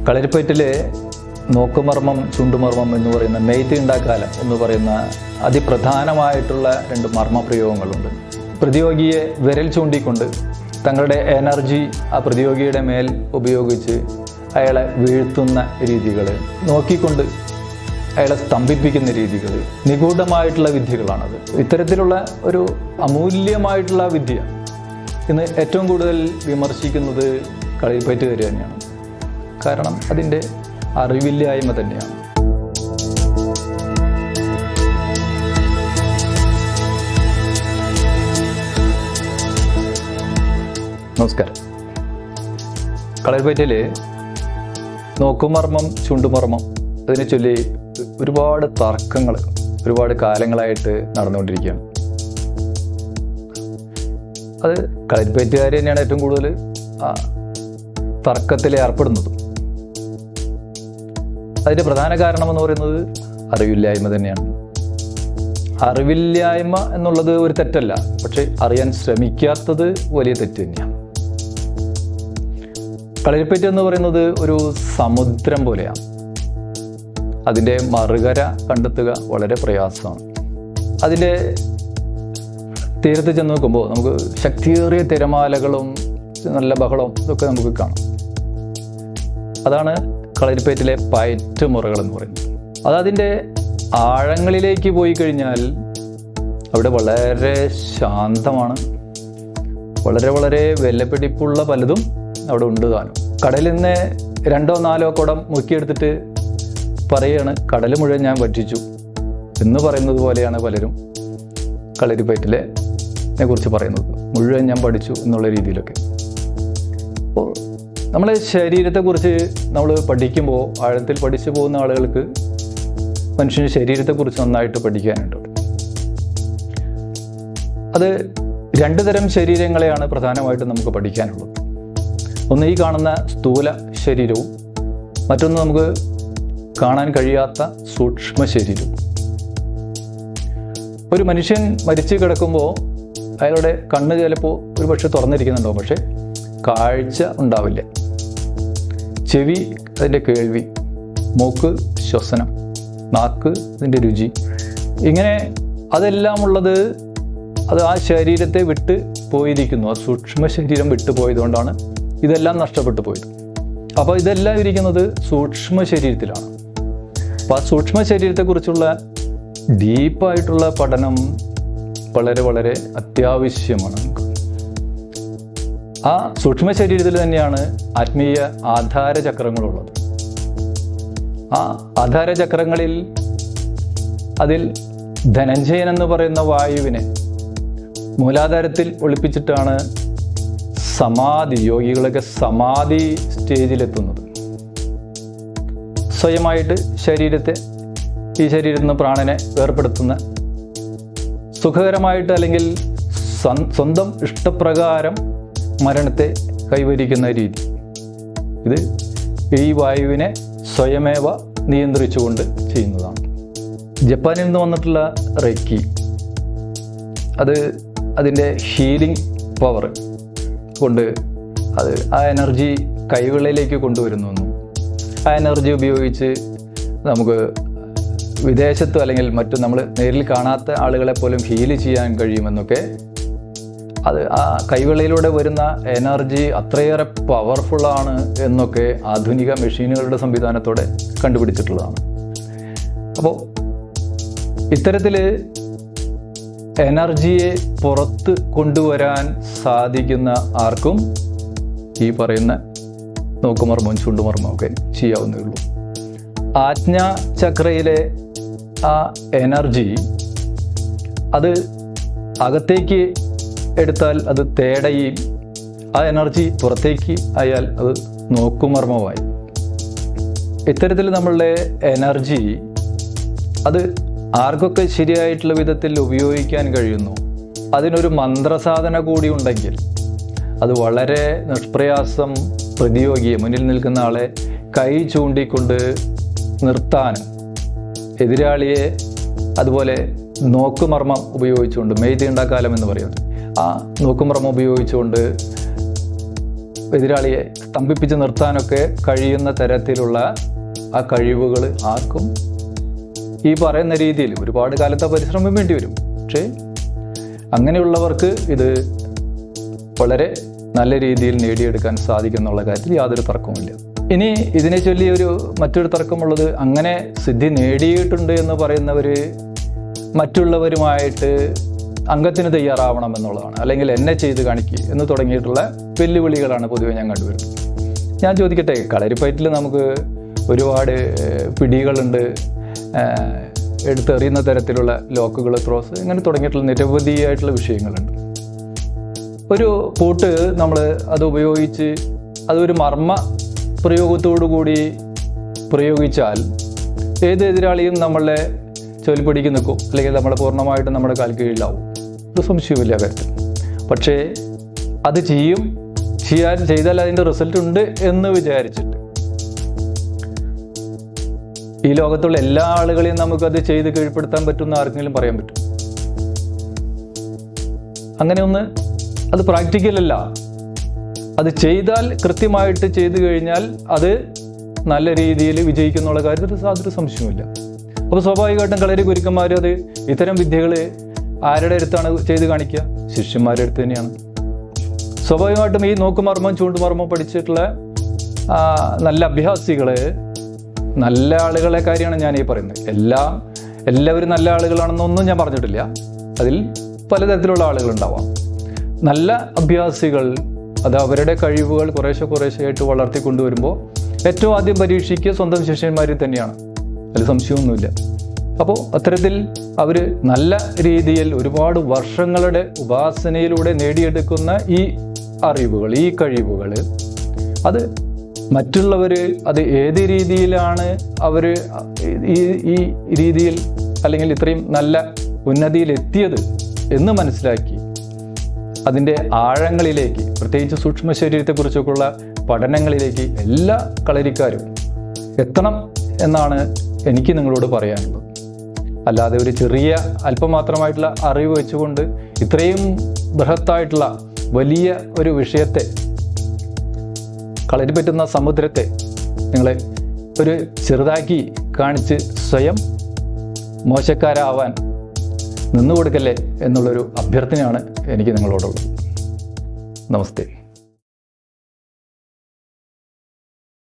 കളരിപ്പയറ്റിലെ നോക്കുമർമ്മം ചുണ്ടുമർമ്മം എന്ന് പറയുന്ന മെയ്ത്ത് ഉണ്ടാക്കാലം എന്ന് പറയുന്ന അതിപ്രധാനമായിട്ടുള്ള 2 മർമ്മപ്രയോഗങ്ങളുണ്ട്. പ്രതിയോഗിയെ വിരൽ ചൂണ്ടിക്കൊണ്ട് തങ്ങളുടെ എനർജി ആ പ്രതിയോഗിയുടെ മേൽ ഉപയോഗിച്ച് അയാളെ വീഴ്ത്തുന്ന രീതികൾ, നോക്കിക്കൊണ്ട് അയാളെ സ്തംഭിപ്പിക്കുന്ന രീതികൾ, നിഗൂഢമായിട്ടുള്ള വിദ്യകളാണത്. ഇത്തരത്തിലുള്ള ഒരു അമൂല്യമായിട്ടുള്ള വിദ്യ ഇന്ന് ഏറ്റവും കൂടുതൽ വിമർശിക്കുന്നത് കളരിപ്പയറ്റുകാർ തന്നെയാണ്. കാരണം അതിൻ്റെ അറിവില്ലായ്മ തന്നെയാണ്. നമസ്കാരം. കളരിപ്പയറ്റിൽ നോക്കുമർമ്മം ചുണ്ടുമർമ്മം അതിനെ ചൊല്ലി ഒരുപാട് തർക്കങ്ങൾ ഒരുപാട് കാലങ്ങളായിട്ട് നടന്നുകൊണ്ടിരിക്കുകയാണ്. അത് കളരിപ്പയറ്റുകാർ തന്നെയാണ് ഏറ്റവും കൂടുതൽ ആ തർക്കത്തിൽ ഏർപ്പെടുന്നത്. അതിൻ്റെ പ്രധാന കാരണമെന്ന് പറയുന്നത് അറിവില്ലായ്മ തന്നെയാണ്. അറിവില്ലായ്മ എന്നുള്ളത് ഒരു തെറ്റല്ല, പക്ഷെ അറിയാൻ ശ്രമിക്കാത്തത് വലിയ തെറ്റ് തന്നെയാണ്. കളരിപ്പയറ്റ് എന്ന് പറയുന്നത് ഒരു സമുദ്രം പോലെയാണ്. അതിൻ്റെ മറുകര കണ്ടെത്തുക വളരെ പ്രയാസമാണ്. അതിൻ്റെ തീരത്ത് ചെന്ന് നോക്കുമ്പോൾ നമുക്ക് ശക്തിയേറിയ തിരമാലകളും നല്ല ബഹളവും ഇതൊക്കെ നമുക്ക് കാണാം. അതാണ് കളരിപ്പയറ്റിലെ പയറ്റുമുറകൾ എന്ന് പറയുന്നത്. അതതിൻ്റെ ആഴങ്ങളിലേക്ക് പോയി കഴിഞ്ഞാൽ അവിടെ വളരെ ശാന്തമാണ്. വളരെ വളരെ വിലപിടിപ്പുള്ള പലതും അവിടെ ഉണ്ട് താനും. കടലിൽ നിന്ന് 2-4 കുടം മുക്കിയെടുത്തിട്ട് പറയുകയാണ് കടൽ മുഴുവൻ ഞാൻ വറ്റിച്ചു എന്ന് പറയുന്നത് പോലെയാണ് പലരും കളരിപ്പയറ്റിലെ കുറിച്ച് പറയുന്നത്. മുഴുവൻ ഞാൻ പഠിച്ചു എന്നുള്ള രീതിയിലൊക്കെ. അപ്പോൾ നമ്മളെ ശരീരത്തെക്കുറിച്ച് നമ്മൾ പഠിക്കുമ്പോൾ ആഴത്തിൽ പഠിച്ചു പോകുന്ന ആളുകൾക്ക് മനുഷ്യൻ്റെ ശരീരത്തെക്കുറിച്ച് നന്നായിട്ട് പഠിക്കാനുണ്ട്. അത് 2 തരം ശരീരങ്ങളെയാണ് പ്രധാനമായിട്ടും നമുക്ക് പഠിക്കാനുള്ളത്. ഒന്ന് ഈ കാണുന്ന സ്ഥൂല ശരീരവും മറ്റൊന്ന് നമുക്ക് കാണാൻ കഴിയാത്ത സൂക്ഷ്മ ശരീരവും. ഒരു മനുഷ്യൻ മരിച്ചു കിടക്കുമ്പോൾ അയാളുടെ കണ്ണ് ചിലപ്പോൾ ഒരു പക്ഷെ തുറന്നിരിക്കുന്നുണ്ടാവും, പക്ഷെ കാഴ്ച ഉണ്ടാവില്ല. ചെവി അതിൻ്റെ കേൾവി, മൂക്ക് ശ്വസനം, നാക്ക് അതിൻ്റെ രുചി, ഇങ്ങനെ അതെല്ലാം ഉള്ളത് അത് ആ ശരീരത്തെ വിട്ട് പോയിരിക്കുന്നു. ആ സൂക്ഷ്മ ശരീരം വിട്ടു പോയതുകൊണ്ടാണ് ഇതെല്ലാം നഷ്ടപ്പെട്ടു പോയത്. അപ്പോൾ ഇതെല്ലാം ഇരിക്കുന്നത് സൂക്ഷ്മ ശരീരത്തിലാണ്. അപ്പോൾ ആ സൂക്ഷ്മ ശരീരത്തെക്കുറിച്ചുള്ള ഡീപ്പായിട്ടുള്ള പഠനം വളരെ വളരെ അത്യാവശ്യമാണ് നമുക്ക്. ആ സൂക്ഷ്മ ശരീരത്തിൽ തന്നെയാണ് ആത്മീയ ആധാരചക്രങ്ങളുള്ളത്. ആ ആധാരചക്രങ്ങളിൽ അതിൽ ധനഞ്ജയൻ എന്ന് പറയുന്ന വായുവിനെ മൂലാധാരത്തിൽ ഒളിപ്പിച്ചിട്ടാണ് സമാധി, യോഗികളൊക്കെ സമാധി സ്റ്റേജിലെത്തുന്നത്. സ്വയമായിട്ട് ശരീരത്തെ, ഈ ശരീരത്തിൽ നിന്ന് പ്രാണനെ വേർപെടുത്തുന്ന, സുഖകരമായിട്ട് അല്ലെങ്കിൽ സ്വന്തം ഇഷ്ടപ്രകാരം മരണത്തെ കൈവരിക്കുന്ന രീതി. ഇത് ഈ വായുവിനെ സ്വയമേവ നിയന്ത്രിച്ചുകൊണ്ട് ചെയ്യുന്നതാണ്. ജപ്പാനിൽ നിന്ന് വന്നിട്ടുള്ള റെക്കി, അത് അതിൻ്റെ ഹീലിംഗ് പവർ കൊണ്ട് അത് ആ എനർജി കൈകളിലേക്ക് കൊണ്ടുവരുന്നു. ആ എനർജി ഉപയോഗിച്ച് നമുക്ക് വിദേശത്തോ അല്ലെങ്കിൽ മറ്റു നമ്മൾ നേരിൽ കാണാത്ത ആളുകളെ പോലും ഹീല് ചെയ്യാൻ കഴിയുമെന്നൊക്കെ, അത് ആ കൈവിളയിലൂടെ വരുന്ന എനർജി അത്രയേറെ പവർഫുള്ളാണ് എന്നൊക്കെ ആധുനിക മെഷീനുകളുടെ സംവിധാനത്തോടെ കണ്ടുപിടിച്ചിട്ടുള്ളതാണ്. അപ്പോൾ ഇത്തരത്തിൽ എനർജിയെ പുറത്ത് കൊണ്ടുവരാൻ സാധിക്കുന്ന ആർക്കും ഈ പറയുന്ന നോക്കുമർമ്മവും ചുണ്ടുമർമ്മവും ഒക്കെ ചെയ്യാവുന്നേ ഉള്ളൂ. ആജ്ഞാചക്രയിലെ ആ എനർജി അത് അകത്തേക്ക് എടുത്താൽ അത് തേടയും, ആ എനർജി പുറത്തേക്ക് ആയാൽ അത് നോക്കുമർമ്മമായി. ഇത്തരത്തിൽ നമ്മളുടെ എനർജി അത് ആർക്കൊക്കെ ശരിയായിട്ടുള്ള വിധത്തിൽ ഉപയോഗിക്കാൻ കഴിയുന്നു, അതിനൊരു മന്ത്രസാധന കൂടി ഉണ്ടെങ്കിൽ അത് വളരെ നിഷ്പ്രയാസം പ്രതിയോഗിയെ, മുന്നിൽ നിൽക്കുന്ന ആളെ കൈ ചൂണ്ടിക്കൊണ്ട് നിർത്താൻ, എതിരാളിയെ അതുപോലെ നോക്കുമർമ്മം ഉപയോഗിച്ചുകൊണ്ട്, മെയ്ത് ഉണ്ടാക്കാലം എന്ന് പറയുന്നത്, ആ നോക്കുമർമ്മം ഉപയോഗിച്ചുകൊണ്ട് എതിരാളിയെ സ്തംഭിപ്പിച്ച് നിർത്താനൊക്കെ കഴിയുന്ന തരത്തിലുള്ള ആ കഴിവുകൾ ആർക്കും ഈ പറയുന്ന രീതിയിൽ ഒരുപാട് കാലത്തെ പരിശ്രമം വേണ്ടി വരും. പക്ഷേ അങ്ങനെയുള്ളവർക്ക് ഇത് വളരെ നല്ല രീതിയിൽ നേടിയെടുക്കാൻ സാധിക്കുന്നുള്ള കാര്യത്തിൽ യാതൊരു തർക്കവുമില്ല. ഇനി ഇതിനെ ചൊല്ലി മറ്റൊരു തർക്കമുള്ളത്, അങ്ങനെ സിദ്ധി നേടിയിട്ടുണ്ട് എന്ന് പറയുന്നവർ മറ്റുള്ളവരുമായിട്ട് അംഗത്തിന് തയ്യാറാവണം എന്നുള്ളതാണ്, അല്ലെങ്കിൽ എന്നെ ചെയ്ത് കാണിക്കുക എന്ന് തുടങ്ങിയിട്ടുള്ള വെല്ലുവിളികളാണ് പൊതുവെ ഞാൻ കണ്ടുവരുന്നത്. ഞാൻ ചോദിക്കട്ടെ, കളരിപ്പയറ്റിൽ നമുക്ക് ഒരുപാട് പിടികളുണ്ട്, എടുത്തെറിയുന്ന തരത്തിലുള്ള ലോക്കുകൾ, ത്രോസ്, ഇങ്ങനെ തുടങ്ങിയിട്ടുള്ള നിരവധിയായിട്ടുള്ള വിഷയങ്ങളുണ്ട്. ഒരു പൂട്ട് നമ്മൾ അത് ഉപയോഗിച്ച് അതൊരു മർമ്മ പ്രയോഗത്തോടു കൂടി പ്രയോഗിച്ചാൽ ഏത് എതിരാളിയും നമ്മളെ ചൊല്ലിപ്പിടിക്ക് നിൽക്കും, അല്ലെങ്കിൽ നമ്മളെ പൂർണ്ണമായിട്ടും നമ്മുടെ കാൽ കീഴിലാവും. ഇത് സംശയമില്ല കാര്യത്തിൽ. പക്ഷേ അത് ചെയ്താൽ അതിൻ്റെ റിസൾട്ട് ഉണ്ട് എന്ന് വിചാരിച്ചിട്ട് ഈ ലോകത്തുള്ള എല്ലാ ആളുകളെയും നമുക്കത് ചെയ്ത് കീഴ്പ്പെടുത്താൻ പറ്റുമെന്ന് ആർക്കെങ്കിലും പറയാൻ പറ്റും? അങ്ങനെയൊന്ന് അത് പ്രാക്ടിക്കലല്ല. അത് ചെയ്താൽ, കൃത്യമായിട്ട് ചെയ്തു കഴിഞ്ഞാൽ അത് നല്ല രീതിയിൽ വിജയിക്കുന്നുള്ള കാര്യത്തിൽ യാതൊരു സംശയവുമില്ല. അപ്പോൾ സ്വാഭാവികമായിട്ടും കളരി ഗുരുക്കന്മാർ അത് ഇത്തരം വിദ്യകൾ ആരുടെ അടുത്താണ് ചെയ്ത് കാണിക്കുക? ശിഷ്യന്മാരുടെ അടുത്ത് തന്നെയാണ്. സ്വാഭാവികമായിട്ടും ഈ നോക്കുമർമ്മം ചൂണ്ടുമർമ്മം പഠിച്ചിട്ടുള്ള നല്ല അഭ്യാസികൾ, നല്ല ആളുകളെ കാര്യമാണ് ഞാൻ ഈ പറയുന്നത്. എല്ലാവരും നല്ല ആളുകളാണെന്നൊന്നും ഞാൻ പറഞ്ഞിട്ടില്ല. അതിൽ പലതരത്തിലുള്ള ആളുകളുണ്ടാവാം. നല്ല അഭ്യാസികൾ അത് അവരുടെ കഴിവുകൾ കുറേശ്ശെയായിട്ട് വളർത്തിക്കൊണ്ടുവരുമ്പോൾ ഏറ്റവും ആദ്യം പരീക്ഷിക്കുക സ്വന്തം ശിഷ്യന്മാരിൽ തന്നെയാണ്. അതിൽ സംശയമൊന്നുമില്ല. അപ്പോൾ അത്തരത്തിൽ അവർ നല്ല രീതിയിൽ ഒരുപാട് വർഷങ്ങളുടെ ഉപാസനയിലൂടെ നേടിയെടുക്കുന്ന ഈ അറിവുകൾ, ഈ കഴിവുകൾ, അത് മറ്റുള്ളവർ അത് ഏത് രീതിയിലാണ് അവർ ഈ രീതിയിൽ അല്ലെങ്കിൽ ഇത്രയും നല്ല ഉന്നതിയിലെത്തിയത് എന്ന് മനസ്സിലാക്കി അതിൻ്റെ ആഴങ്ങളിലേക്ക്, പ്രത്യേകിച്ച് സൂക്ഷ്മ ശരീരത്തെക്കുറിച്ചൊക്കെയുള്ള പഠനങ്ങളിലേക്ക് എല്ലാ കളരിക്കാരും എത്തണം എന്നാണ് എനിക്ക് നിങ്ങളോട് പറയാനുള്ളത്. അല്ലാതെ ഒരു ചെറിയ അല്പം മാത്രമായിട്ടുള്ള അറിവ് വെച്ചുകൊണ്ട് ഇത്രയും ബൃഹത്തായിട്ടുള്ള വലിയ ഒരു വിഷയത്തെ, കളരി പറ്റുന്ന സമുദ്രത്തെ നിങ്ങളെ ഒരു ചെറുതാക്കി കാണിച്ച് സ്വയം മോശക്കാരാവാൻ നിന്നുകൊടുക്കല്ലേ എന്നുള്ളൊരു അഭ്യർത്ഥനയാണ് എനിക്ക് നിങ്ങളോടുള്ളത്. നമസ്തേ.